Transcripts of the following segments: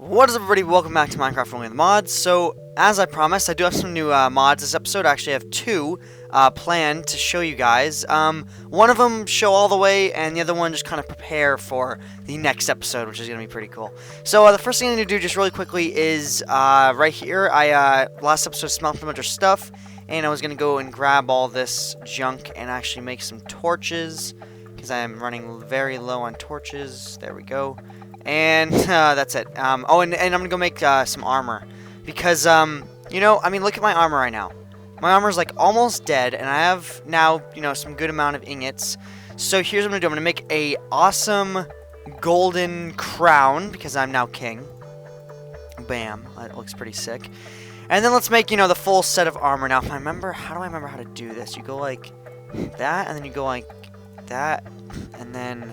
What is up, everybody? Welcome back to Minecraft Only the Mods. So, as I promised, I do have some new mods this episode. I actually have two planned to show you guys. One of them show all the way, and the other one just kind of prepare for the next episode, which is going to be pretty cool. So, the first thing I need to do just really quickly is right here. Last episode smelt a bunch of stuff, and I was going to go and grab all this junk and actually make some torches, because I am running very low on torches. There we go. And that's it. And I'm gonna go make some armor because look at my armor right now. My armor's like almost dead, and I have now some good amount of ingots. So here's what I'm gonna do. I'm gonna make a awesome golden crown because I'm now king. Bam, that looks pretty sick. And then let's make the full set of armor. Now, if I remember, how do I remember how to do this? You go like that, and then you go like that, and then.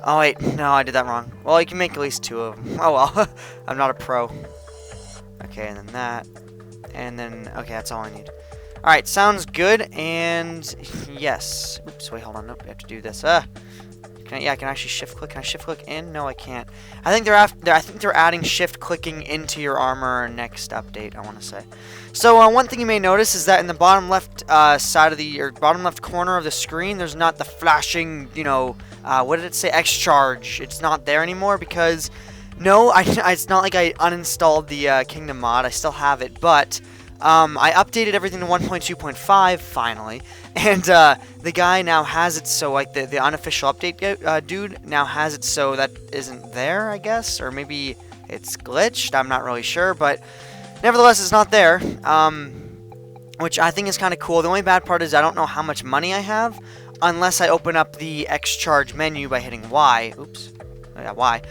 Oh, wait, no, I did that wrong. Well, you can make at least two of them. Oh, well, I'm not a pro. Okay, and then that. And then, okay, that's all I need. Alright, sounds good, and yes. Oops, wait, hold on. Nope, I have to do this. I can actually shift click. Can I shift click in? No, I can't. I think they're adding shift clicking into your armor next update, I want to say. So, one thing you may notice is that in the bottom left bottom left corner of the screen, there's not the flashing, what did it say? X-Charge. It's not there anymore because, no, it's not like I uninstalled the Kingdom mod. I still have it, but I updated everything to 1.2.5 finally, and the guy now has it so, like, the unofficial update dude now has it so that isn't there, I guess, or maybe it's glitched. I'm not really sure, but nevertheless, it's not there, which I think is kind of cool. The only bad part is I don't know how much money I have unless I open up the X-Charge menu by hitting Y. Oops. Yeah, Y.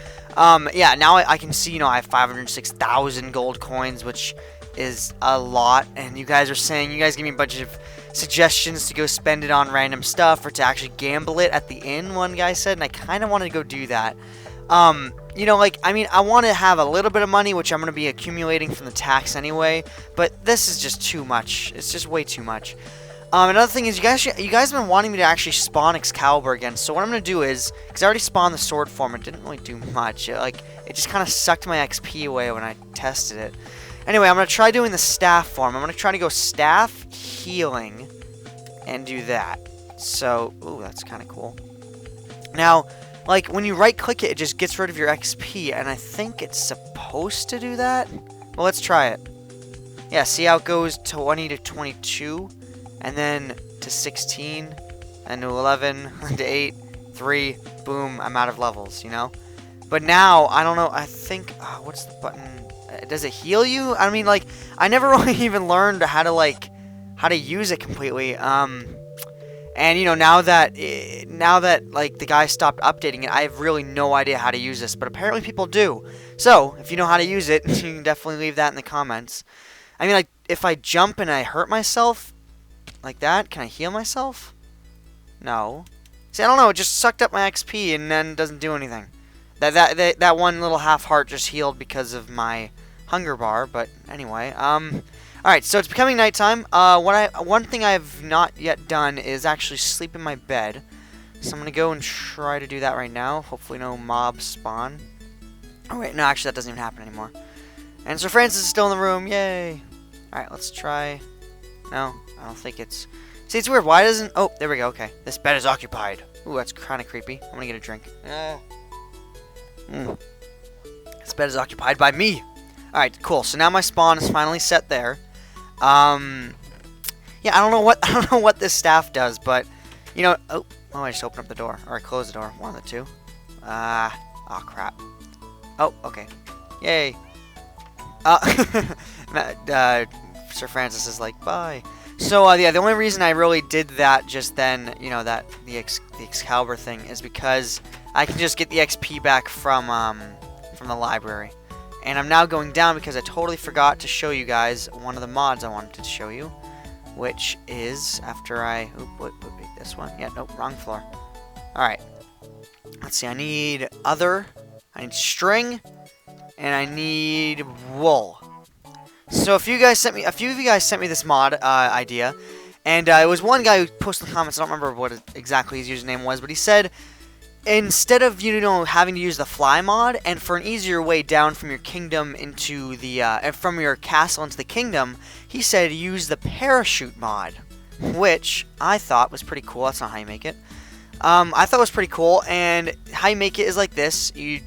Yeah, now I can see, I have 506,000 gold coins, which is a lot. And you guys give me a bunch of suggestions to go spend it on random stuff or to actually gamble it at the inn, one guy said, and I kind of wanted to go do that. I want to have a little bit of money, which I'm going to be accumulating from the tax anyway, but this is just too much. It's just way too much. Another thing is, you guys have been wanting me to actually spawn Excalibur again, so what I'm going to do is, because I already spawned the sword form, it didn't really do much. It just kind of sucked my XP away when I tested it. Anyway, I'm going to try doing the staff form. I'm going to try to go staff, healing, and do that. So, ooh, that's kind of cool. Now, when you right-click it, it just gets rid of your XP, and I think it's supposed to do that? Well, let's try it. Yeah, see how it goes 20 to 22, and then to 16, and to 11, and to 8, 3, boom, I'm out of levels, But now, I don't know, I think, what's the button? Does it heal you? I mean, I never really even learned how to use it completely, and, now that, the guy stopped updating it, I have really no idea how to use this, but apparently people do. So, if you know how to use it, you can definitely leave that in the comments. I mean, if I jump and I hurt myself, like that, can I heal myself? No. See, I don't know, it just sucked up my XP and then doesn't do anything. That one little half heart just healed because of my hunger bar, but anyway, alright, so it's becoming nighttime. One thing I have not yet done is actually sleep in my bed. So I'm going to go and try to do that right now. Hopefully no mobs spawn. Oh wait, no, actually that doesn't even happen anymore. And Sir Francis is still in the room, yay! Alright, let's try... No, I don't think it's... See, it's weird, why doesn't... Oh, there we go, okay. This bed is occupied. Ooh, that's kind of creepy. I'm going to get a drink. This bed is occupied by me! Alright, cool. So now my spawn is finally set there. Yeah, I don't know what this staff does, but oh, I just opened up the door, or I closed the door. One of the two. Oh crap. Oh, okay. Yay. Sir Francis is like, bye. So yeah, the only reason I really did that just then, that the Excalibur thing, is because I can just get the XP back from the library. And I'm now going down because I totally forgot to show you guys one of the mods I wanted to show you, which is after I... Wait, this one? Yeah, nope, wrong floor. Alright. Let's see, I need string, and I need wool. So a few of you guys sent me this mod idea, and it was one guy who posted in the comments, I don't remember what exactly his username was, but he said, instead of, having to use the fly mod, and for an easier way down from your kingdom into the, from your castle into the kingdom, he said use the parachute mod, which I thought was pretty cool. That's not how you make it. I thought it was pretty cool, and how you make it is like this. You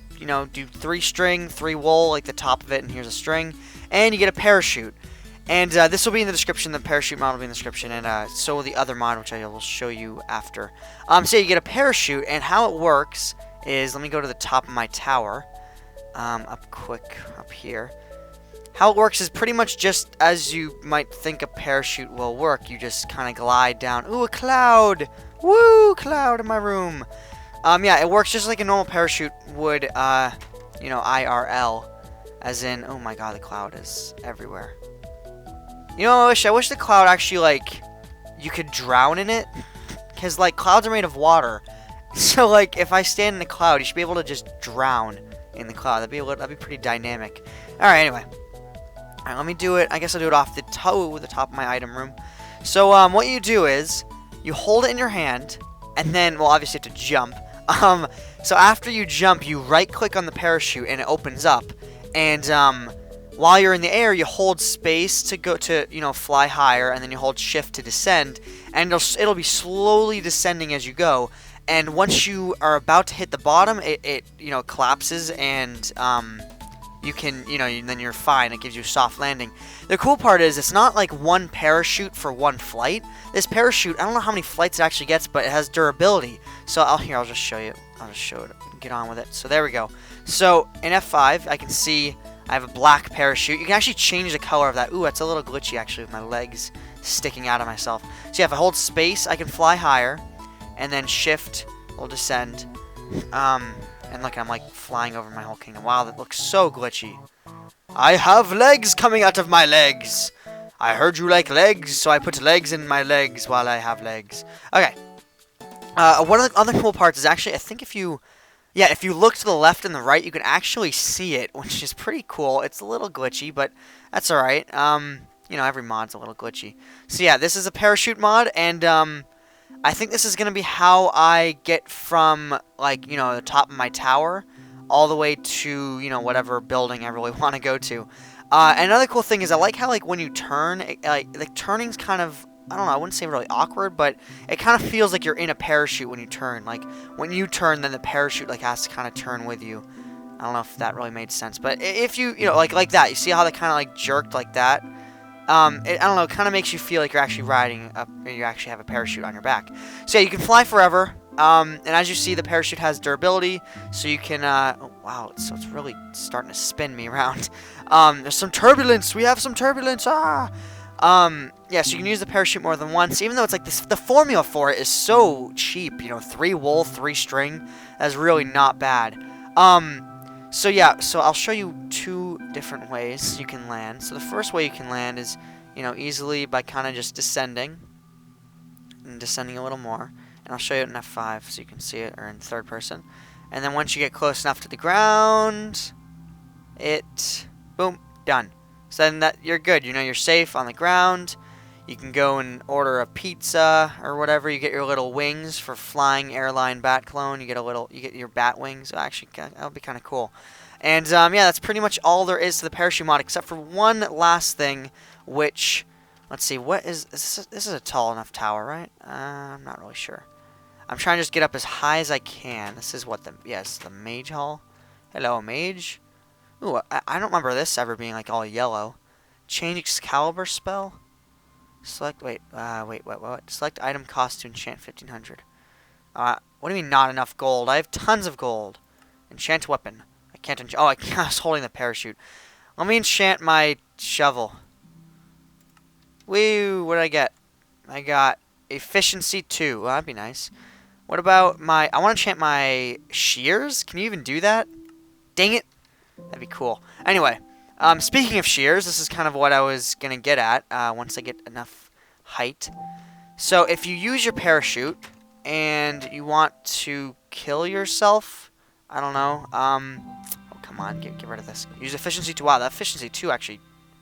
do 3 string, 3 wool, like the top of it, and here's a string, and you get a parachute. And this will be in the description. The parachute mod will be in the description, and so will the other mod, which I will show you after. So you get a parachute, and how it works is, let me go to the top of my tower, up here. How it works is pretty much just as you might think a parachute will work. You just kind of glide down. Ooh, a cloud! Woo, cloud in my room. Yeah, it works just like a normal parachute would, IRL, as in, oh my god, the cloud is everywhere. I wish the cloud actually, like, you could drown in it, because, like, clouds are made of water, so, like, if I stand in a cloud, you should be able to just drown in the cloud. That'd be pretty dynamic. Alright, anyway. Alright, let me do it. I guess I'll do it off the top of my item room. So, what you do is, you hold it in your hand, and then, well, obviously you have to jump. So after you jump, you right-click on the parachute, and it opens up, and, while you're in the air, you hold space to go to, fly higher, and then you hold shift to descend, and it'll be slowly descending as you go. And once you are about to hit the bottom, it collapses, and you can, then you're fine. It gives you a soft landing. The cool part is it's not like one parachute for one flight. This parachute, I don't know how many flights it actually gets, but it has durability. So I'll just show you. I'll just show it. Get on with it. So there we go. So in F5, I can see I have a black parachute. You can actually change the color of that. Ooh, that's a little glitchy, actually, with my legs sticking out of myself. So yeah, if I hold space, I can fly higher, and then shift will descend. And look, I'm, like, flying over my whole kingdom. Wow, that looks so glitchy. I have legs coming out of my legs. I heard you like legs, so I put legs in my legs while I have legs. Okay. One of the other cool parts is actually, I think if you look to the left and the right, you can actually see it, which is pretty cool. It's a little glitchy, but that's alright. Every mod's a little glitchy. So yeah, this is a parachute mod, and I think this is going to be how I get from, like, the top of my tower all the way to, whatever building I really want to go to. Another cool thing is I like how, like, when you turn, like turning's kind of, I don't know, I wouldn't say really awkward, but it kind of feels like you're in a parachute when you turn. Like, when you turn, then the parachute, like, has to kind of turn with you. I don't know if that really made sense, but if you like that, you see how they kind of, like, jerked like that? I don't know, it kind of makes you feel like you're actually riding up, and you actually have a parachute on your back. So yeah, you can fly forever, and as you see, the parachute has durability, so you can, oh, wow, so it's really starting to spin me around. There's some turbulence, we have some turbulence, yeah, so you can use the parachute more than once, even though it's like this, the formula for it is so cheap, 3 wool, 3 string, that's really not bad. So yeah, so I'll show you 2 different ways you can land. So the first way you can land is, easily by kind of just descending, and descending a little more, and I'll show you it in F5 so you can see it, or in third person. And then once you get close enough to the ground, boom, done. So then that you're good. You're safe on the ground. You can go and order a pizza or whatever. You get your little wings for flying airline Batclone. You get your bat wings. Actually, that'll be kind of cool. And yeah, that's pretty much all there is to the parachute mod, except for one last thing, which, let's see, what is this? This is a tall enough tower, right? I'm not really sure. I'm trying to just get up as high as I can. This is what it's the mage hall. Hello, mage. Ooh, I don't remember this ever being like all yellow. Change Excalibur spell. Select, what? Select item cost to enchant 1500. What do you mean not enough gold? I have tons of gold. Enchant weapon. I can't enchant. Oh, I was holding the parachute. Let me enchant my shovel. Woo, what did I get? I got efficiency 2. Well, that'd be nice. What about I want to enchant my shears. Can you even do that? Dang it. That'd be cool. Anyway. Speaking of shears, this is kind of what I was going to get at once I get enough height. So if you use your parachute and you want to kill yourself, I don't know, oh, come on, get rid of this. Use efficiency 2. Wow, that efficiency 2 actually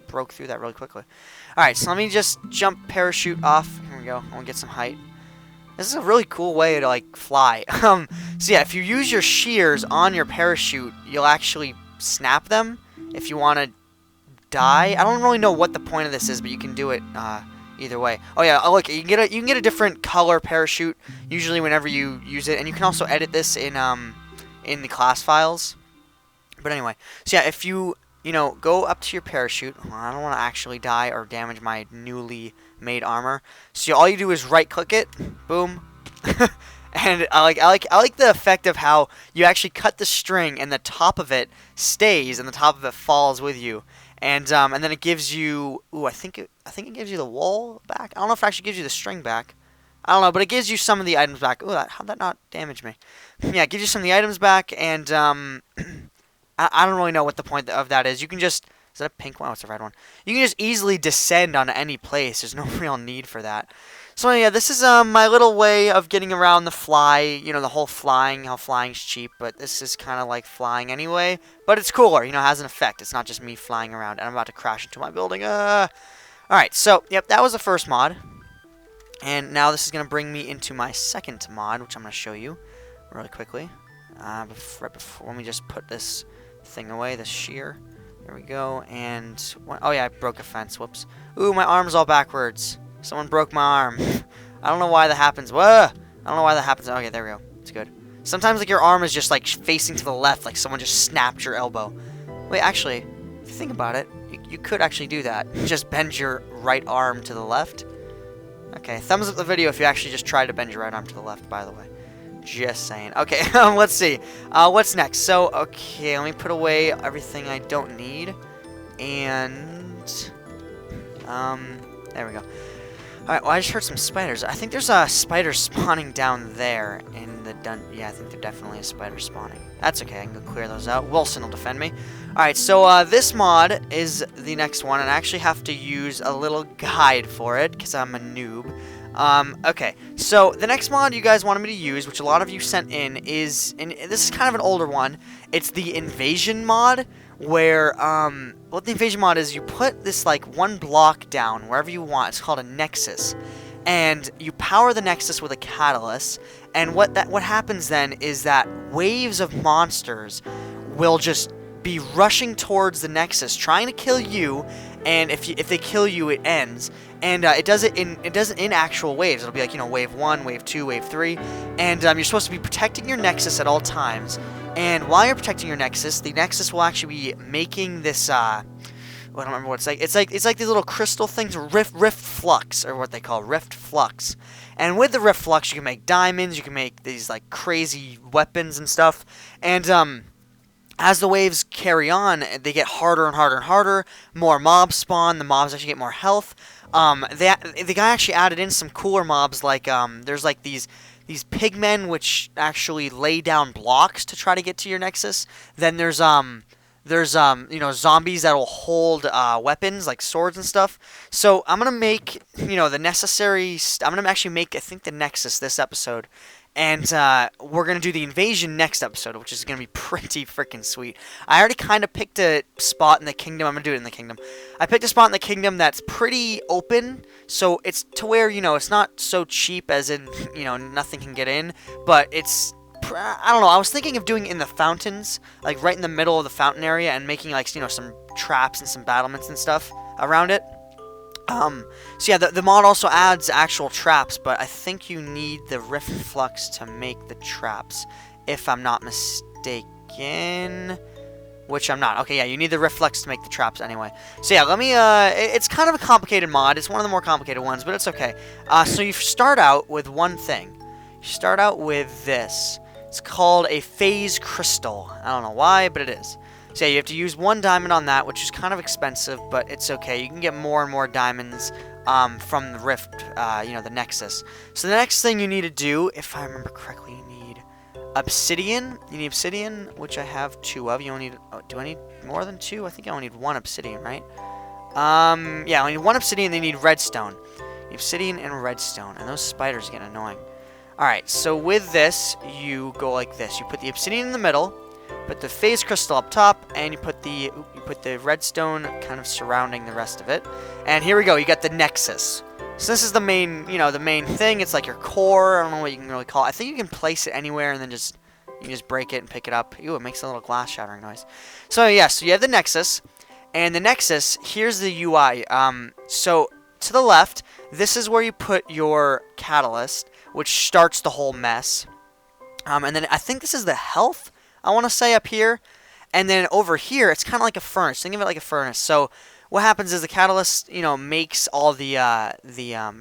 broke through that really quickly. Alright, so let me just jump parachute off. Here we go. I want to get some height. This is a really cool way to, like, fly. So yeah, if you use your shears on your parachute, you'll actually snap them if you want to die. I don't really know what the point of this is, but you can do it either way. Oh yeah, oh look, you can get a different color parachute usually whenever you use it, and you can also edit this in the class files. But anyway, so yeah, if you go up to your parachute. I don't want to actually die or damage my newly made armor. So all you do is right click it, boom. And I like the effect of how you actually cut the string and the top of it stays and the top of it falls with you. And then it gives you, I think it gives you the wool back. I don't know if it actually gives you the string back. I don't know, but it gives you some of the items back. Ooh, how'd that not damage me? Yeah, it gives you some of the items back, and I don't really know what the point of that is. You can just, is that a pink one? Oh, it's a red one. You can just easily descend on any place. There's no real need for that. So yeah, this is my little way of getting around the fly, the whole flying, how flying's cheap, but this is kind of like flying anyway, but it's cooler, it has an effect. It's not just me flying around, and I'm about to crash into my building. Alright, so, yep, that was the first mod, and now this is going to bring me into my second mod, which I'm going to show you really quickly. Right before, let me just put this thing away, this shear. There we go, and, oh yeah, I broke a fence, whoops. Ooh, my arm's all backwards. Someone broke my arm. I don't know why that happens. Whoa! I don't know why that happens. Okay, there we go. It's good. Sometimes, like, your arm is just, like, facing to the left, like someone just snapped your elbow. Wait, actually, if you think about it, you could actually do that. Just bend your right arm to the left. Okay, thumbs up the video if you actually just try to bend your right arm to the left, by the way. Just saying. Okay, let's see. What's next? So, okay, let me put away everything I don't need. And, there we go. Alright, well, I just heard some spiders. I think there's a spider spawning down there in the yeah, I think there definitely is spider spawning. That's okay, I can go clear those out. Wilson will defend me. Alright, so this mod is the next one, and I actually have to use a little guide for it, because I'm a noob. Okay, so the next mod you guys wanted me to use, which a lot of you sent in, is, and this is kind of an older one, it's the invasion mod, where, what the invasion mod is, you put this, like, one block down wherever you want. It's called a nexus. And you power the nexus with a catalyst, and what happens then is that waves of monsters will just be rushing towards the nexus, trying to kill you, and if they kill you, it ends. And it does it in actual waves. It'll be like, wave 1, wave 2, wave 3, and you're supposed to be protecting your nexus at all times. And while you're protecting your nexus, the nexus will actually be making this, I don't remember what it's like. It's like these little crystal things, rift flux, or what they call rift flux. And with the rift flux, you can make diamonds, you can make these, like, crazy weapons and stuff. And, as the waves carry on, they get harder and harder and harder. More mobs spawn, the mobs actually get more health. The guy actually added in some cooler mobs, like, there's, like, these pigmen which actually lay down blocks to try to get to your nexus. Then there's zombies that will hold weapons like swords and stuff. So I'm gonna make the necessary. I'm gonna actually make, I think, the nexus this episode, and we're gonna do the invasion next episode, which is gonna be pretty freaking sweet. I already kind of picked a spot in the kingdom. I'm gonna do it in the kingdom. I picked a spot in the kingdom that's pretty open, so it's to where it's not so cheap as in nothing can get in, but it's. I don't know, I was thinking of doing it in the fountains, like right in the middle of the fountain area, and making, like, some traps and some battlements and stuff around it. So yeah, the mod also adds actual traps, but I think you need the rift flux to make the traps, if I'm not mistaken. Which I'm not. Okay, yeah, you need the rift flux to make the traps anyway. So yeah, let me, it's kind of a complicated mod. It's one of the more complicated ones, but it's okay. So you start out with one thing. You start out with this. It's called a phase crystal. I don't know why, but it is. So yeah, you have to use 1 diamond on that, which is kind of expensive, but it's okay. You can get more and more diamonds from the rift, the nexus. So the next thing you need to do, if I remember correctly, you need obsidian. You need obsidian, which I have 2 of. You only need, do I need more than 2? I think I only need 1 obsidian, right? Yeah, I need 1 obsidian, then you need redstone. Obsidian and redstone, and those spiders get annoying. Alright, so with this, you go like this. You put the obsidian in the middle, put the phase crystal up top, and you put the redstone kind of surrounding the rest of it. And here we go. You got the nexus. So this is the main, the main thing. It's like your core. I don't know what you can really call it. I think you can place it anywhere and then you can just break it and pick it up. Ooh, it makes a little glass shattering noise. So yeah, so you have the nexus, and the nexus, here's the UI. So to the left, this is where you put your catalyst, which starts the whole mess. And then I think this is the health, I want to say, up here. And then over here, it's kind of like a furnace. Think of it like a furnace. So what happens is the catalyst, makes all the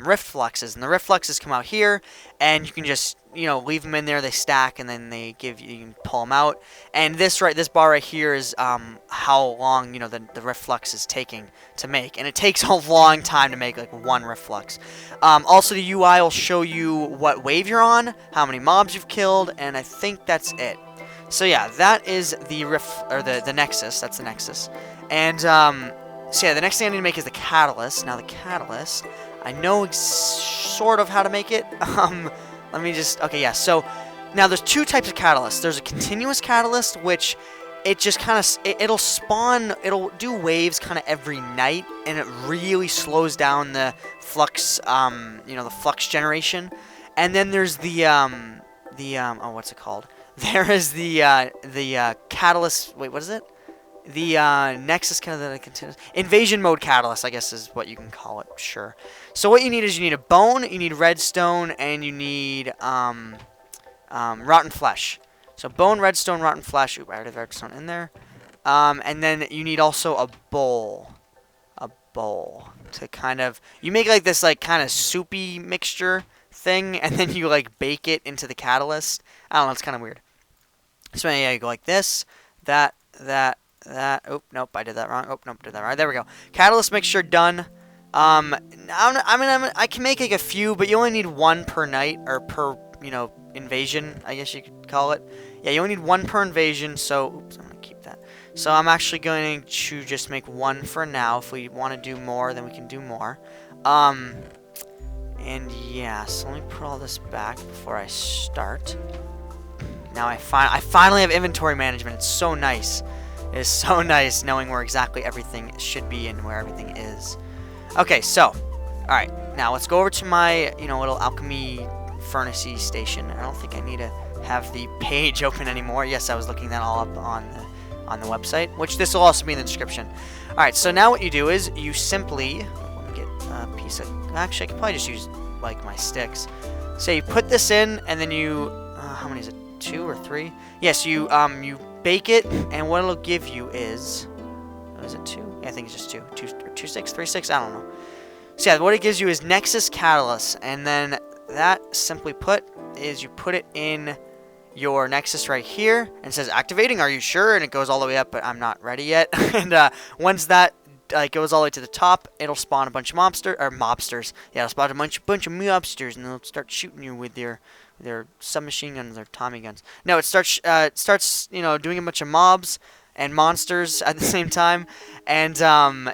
rift fluxes, and the rift fluxes come out here, and you can just, leave them in there. They stack, and then you can pull them out. And this bar right here is how long, the rift flux is taking to make, and it takes a long time to make like one rift flux. Also, the UI will show you what wave you're on, how many mobs you've killed, and I think that's it. So yeah, that is the the nexus. That's the nexus, and so yeah, the next thing I need to make is the catalyst. Now the catalyst, I know sort of how to make it. Let me just, okay, yeah, so now there's two types of catalysts. There's a continuous catalyst, which it just kind of, it'll spawn, it'll do waves kind of every night, and it really slows down the flux, the flux generation. And then there's oh, what's it called? There is the catalyst, wait, what is it? The Nexus kind of continuous invasion mode catalyst, I guess is what you can call it. Sure. So what you need is you need a bone, you need redstone, and you need rotten flesh. So bone, redstone, rotten flesh. Oop, I already have redstone in there. And then you need also a bowl. A bowl to kind of, you make like this like kind of soupy mixture thing, and then you like bake it into the catalyst. I don't know, it's kind of weird. So yeah, you go like this, that. Oh, nope, I did that wrong. Oh, nope, I did that right. There we go. Catalyst mixture done. I can make like a few, but you only need one per night, or per, invasion, I guess you could call it. Yeah, you only need one per invasion, so, oops, I'm going to keep that. So I'm actually going to just make one for now. If we want to do more, then we can do more. And yeah, so let me put all this back before I start. Now I finally have inventory management. It's so nice. It is so nice knowing where exactly everything should be and where everything is. Okay, so, alright, now let's go over to my, little alchemy furnace-y station. I don't think I need to have the page open anymore. Yes, I was looking that all up on the website, which this will also be in the description. Alright, so now what you do is you simply, let me get a piece of, actually I could probably just use, like, my sticks. So you put this in, and then you, how many is it, 2 or 3? Yes, you bake it, and what it'll give you is, is it 2? Yeah, I think it's just 2. 2, 6, 3, 6, I don't know. So yeah, what it gives you is Nexus Catalyst, and then that, simply put, is you put it in your Nexus right here, and it says activating, are you sure? And it goes all the way up, but I'm not ready yet. And once that goes all the way to the top, it'll spawn a bunch of mobsters. Yeah, it'll spawn a bunch of mobsters, and they'll start shooting you with their submachine guns or Tommy guns. No, it starts doing a bunch of mobs and monsters at the same time, and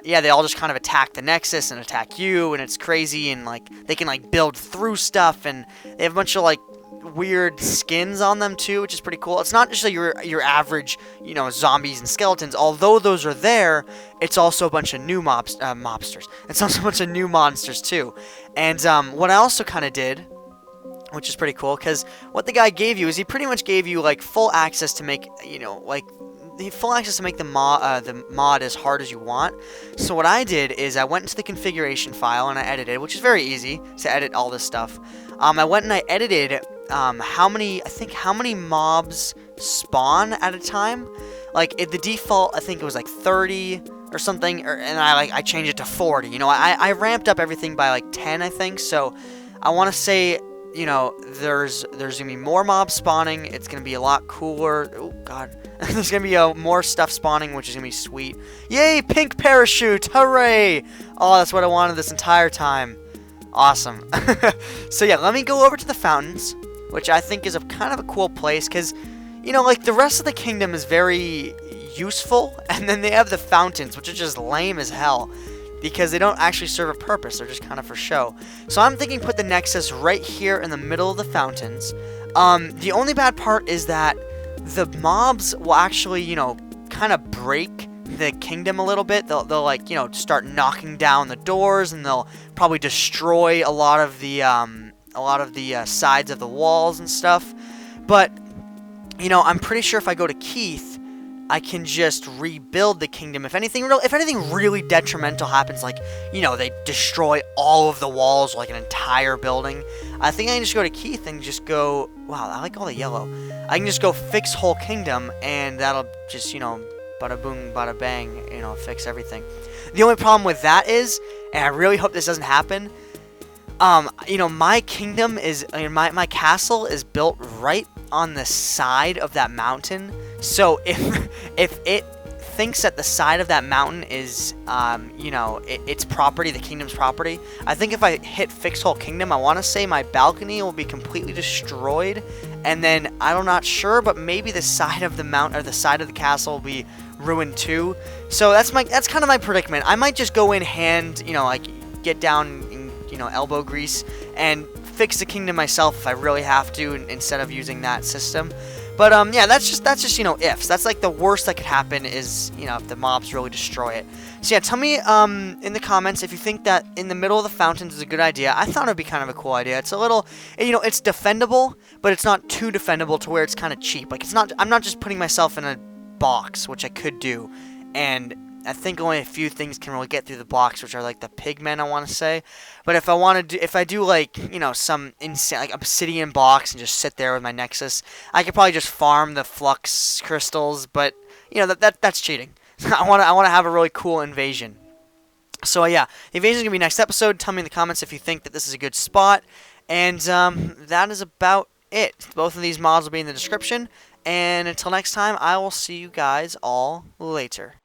yeah, they all just kind of attack the Nexus and attack you, and it's crazy, and like they can like build through stuff, and they have a bunch of like weird skins on them too, which is pretty cool. It's not just like your average, zombies and skeletons. Although those are there, it's also a bunch of new mobsters. It's also a bunch of new monsters too. And what I also kind of did, which is pretty cool, because what the guy gave you is he pretty much gave you like full access to make, the mod as hard as you want. So what I did is I went into the configuration file and I edited, which is very easy to edit all this stuff. I went and I edited how many mobs spawn at a time. Like the default, I think it was like 30 or something, and I changed it to 40. I ramped up everything by like 10, I think. So I want to say, there's gonna be more mobs spawning. It's gonna be a lot cooler. Oh god, there's gonna be more stuff spawning, which is gonna be sweet. Yay, pink parachute! Hooray! Oh, that's what I wanted this entire time. Awesome. So yeah, let me go over to the fountains, which I think is kind of a cool place, because like the rest of the kingdom is very useful, and then they have the fountains, which are just lame as hell, because they don't actually serve a purpose. They're just kind of for show. So I'm thinking put the Nexus right here in the middle of the fountains. The only bad part is that the mobs will actually, kind of break the kingdom a little bit. They'll like, start knocking down the doors, and they'll probably destroy a lot of the sides of the walls and stuff. But I'm pretty sure if I go to Keith, I can just rebuild the kingdom. If anything really detrimental happens, like, they destroy all of the walls, like an entire building, I think I can just go to Keith and just go, wow, I like all the yellow. I can just go fix whole kingdom, and that'll just, bada boom, bada bang, fix everything. The only problem with that is, and I really hope this doesn't happen, my kingdom is, my castle is built right on the side of that mountain. So if it thinks that the side of that mountain is, its property, the kingdom's property, I think if I hit fix whole kingdom, I want to say my balcony will be completely destroyed, and then I'm not sure, but maybe the side of the mountain or the side of the castle will be ruined too. So that's kind of my predicament. I might just go in hand, like get down in, elbow grease and fix the kingdom myself if I really have to, instead of using that system. But yeah, that's just ifs. That's like the worst that could happen is, if the mobs really destroy it. So yeah, tell me in the comments if you think that in the middle of the fountains is a good idea. I thought it would be kind of a cool idea. It's a little, it's defendable, but it's not too defendable to where it's kind of cheap. Like, I'm not just putting myself in a box, which I could do, and I think only a few things can really get through the box, which are like the pigmen, I want to say. But if I do like, some insane, like obsidian box and just sit there with my Nexus, I could probably just farm the flux crystals. But that's cheating. I want to have a really cool invasion. So yeah, the invasion is gonna be next episode. Tell me in the comments if you think that this is a good spot. And that is about it. Both of these mods will be in the description. And until next time, I will see you guys all later.